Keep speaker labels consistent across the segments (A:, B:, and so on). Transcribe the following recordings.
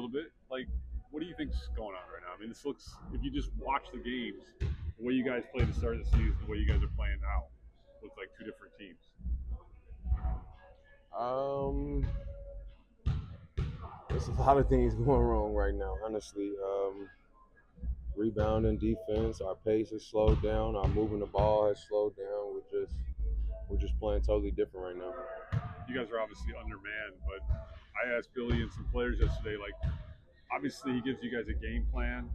A: little bit. Like, what do you think's going on right now? I mean, this looks, if you just watch the games, the way you guys played at the start of the season, the way you guys are playing now, looks like two different teams.
B: Um, there's a lot of things going wrong right now, honestly. Rebounding, defense, our pace has slowed down, our moving the ball has slowed down. We're just playing totally different right now.
A: You guys are obviously undermanned, but I asked Billy and some players yesterday, like, obviously he gives you guys a game plan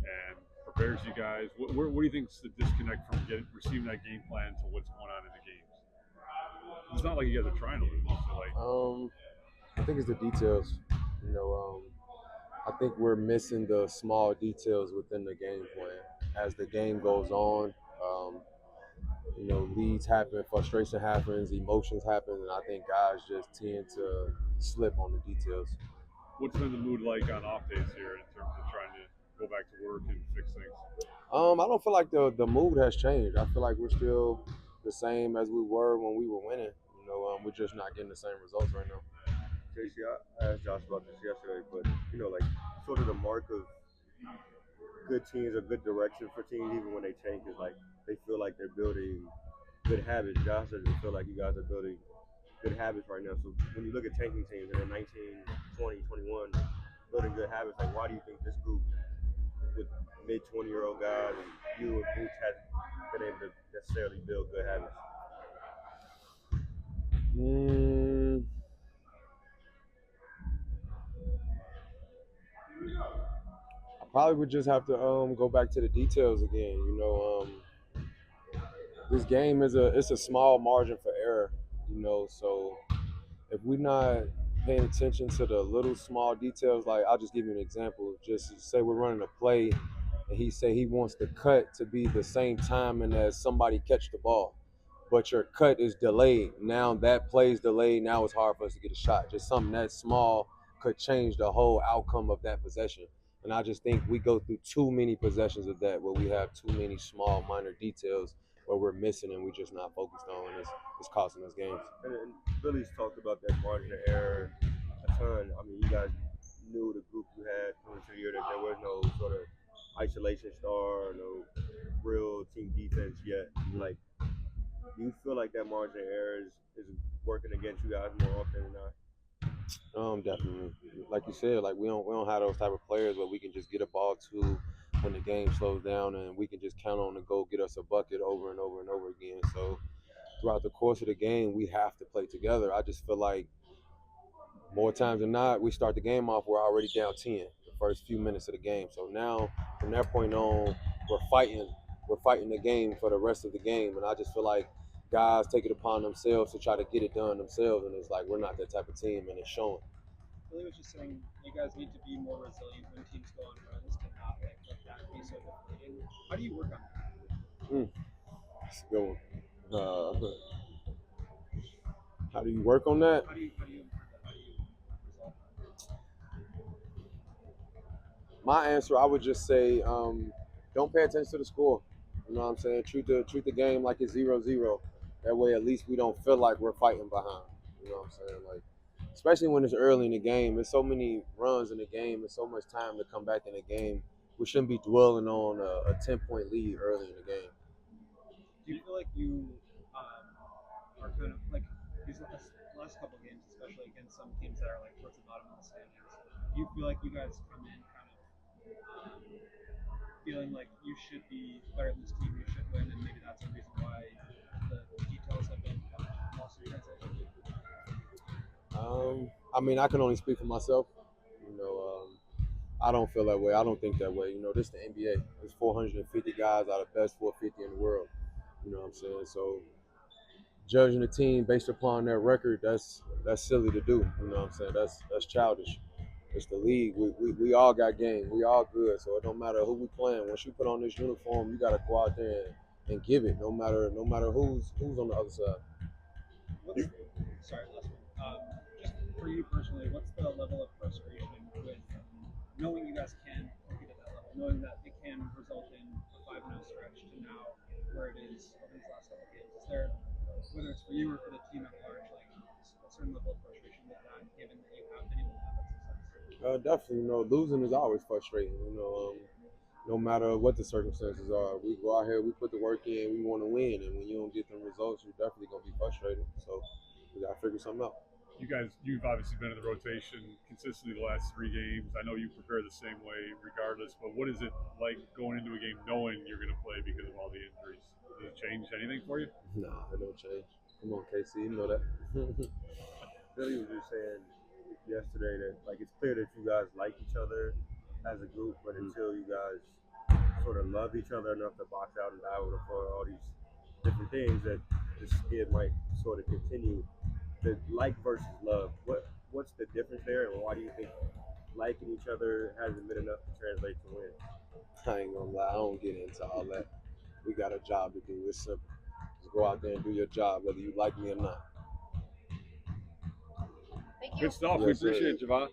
A: and prepares you guys. What do you think is the disconnect from receiving that game plan to what's going on in the games? It's not like you guys are trying to lose. So like,
B: I think it's the details. You know, I think we're missing the small details within the game plan. As the game goes on, leads happen, frustration happens, emotions happen, and I think guys just tend to slip on the details.
A: what's been the mood like on off days here in terms of trying to go back to work and fix things?
B: I don't feel like the mood has changed. I feel like we're still the same as we were when we were winning. We're just not getting the same results right now.
C: JC, I asked Josh about this yesterday, but like sort of the mark of good teams or good direction for teams, even when they tank, is like they feel like they're building good habits. Josh doesn't feel like you guys are building good habits right now. So when you look at tanking teams and they're 19, 20, 21, building good habits, like why do you think this group with mid 20-year-old guys and you and Boots hasn't been able to necessarily build good habits?
B: Mm, I probably would just have to go back to the details again. This game it's a small margin for error. So if we're not paying attention to the little small details, like I'll just give you an example. Just say we're running a play, and he say he wants the cut to be the same timing as somebody catch the ball, but your cut is delayed. Now that play's delayed. Now it's hard for us to get a shot. Just something that small could change the whole outcome of that possession. And I just think we go through too many possessions of that where we have too many small minor details where we're missing and we're just not focused on, and it's costing us games.
C: And Billy's talked about that margin of error a ton. I mean, you guys knew the group you had coming to the year that there was no sort of isolation star, no real team defense yet. Like, do you feel like that margin of error is working against you guys more often than not?
B: Definitely. Like you said, like we don't have those type of players where we can just get a ball to when the game slows down and we can just count on to go get us a bucket over and over and over again. So throughout the course of the game, we have to play together. I just feel like more times than not, we start the game off, we're already down 10 the first few minutes of the game. So now from that point on, we're fighting the game for the rest of the game. And I just feel like guys take it upon themselves to try to get it done themselves, and it's like we're not that type of team, and it's showing.
D: Billy was just saying you guys need to be more resilient when teams go on runs to not let that be so deflating. How do you work on that?
B: That's a good one. Uh, how do you work on that?
D: How do you improve that? How do you resolve
B: My answer, I would just say, don't pay attention to the score. You know what I'm saying? Treat the game like it's 0-0. That way, at least we don't feel like we're fighting behind. You know what I'm saying? Like, especially when it's early in the game. There's so many runs in the game. There's so much time to come back in the game. We shouldn't be dwelling on a 10-point lead early in the game.
D: Do you feel like you are kind of like these last couple games, especially against some teams that are like towards the bottom of the standings? Do you feel like you guys come in kind of feeling like you should be better than this team, you should win, and maybe that's the reason why the details have been lost in translation?
B: I mean, I can only speak for myself. I don't feel that way. I don't think that way. This is the NBA. There's 450 guys out of the best 450 in the world. You know what I'm saying? So judging a team based upon their record, that's silly to do. You know what I'm saying? That's childish. It's the league. We all got game. We all good. So it don't matter who we playing. Once you put on this uniform, you gotta go out there and give it. No matter who's on the other side.
D: Sorry, last one. Just for you personally, what's the level of frustration with knowing you guys can compete at that level, knowing that it can result in a 5-0 stretch to now where it is over these last couple of games? Is there, whether it's for you or for the team at large, like a certain level of frustration with that, given that you have been able to have that success?
B: Definitely, losing is always frustrating. No matter what the circumstances are, we go out here, we put the work in, we want to win, and when you don't get them results, you're definitely gonna be frustrated. So we gotta figure something out.
A: You've obviously been in the rotation consistently the last 3 games. I know you prepare the same way regardless, but what is it like going into a game knowing you're going to play because of all the injuries? Does it change anything for you?
B: Nah, it don't change. Come on, KC, you know that.
C: Billy was just saying yesterday that like it's clear that you guys like each other as a group, but until you guys sort of love each other enough to box out and die over the floor, all these different things, that the skid might sort of continue. The like versus love. What's the difference there, and why do you think liking each other hasn't been enough to translate to win?
B: I ain't gonna lie, I don't get into all that. We got a job to do. It's simple. Just go out there and do your job, whether you like me or not.
A: Good stuff.
B: Yes,
A: We appreciate
B: sir.
A: it, Jevon.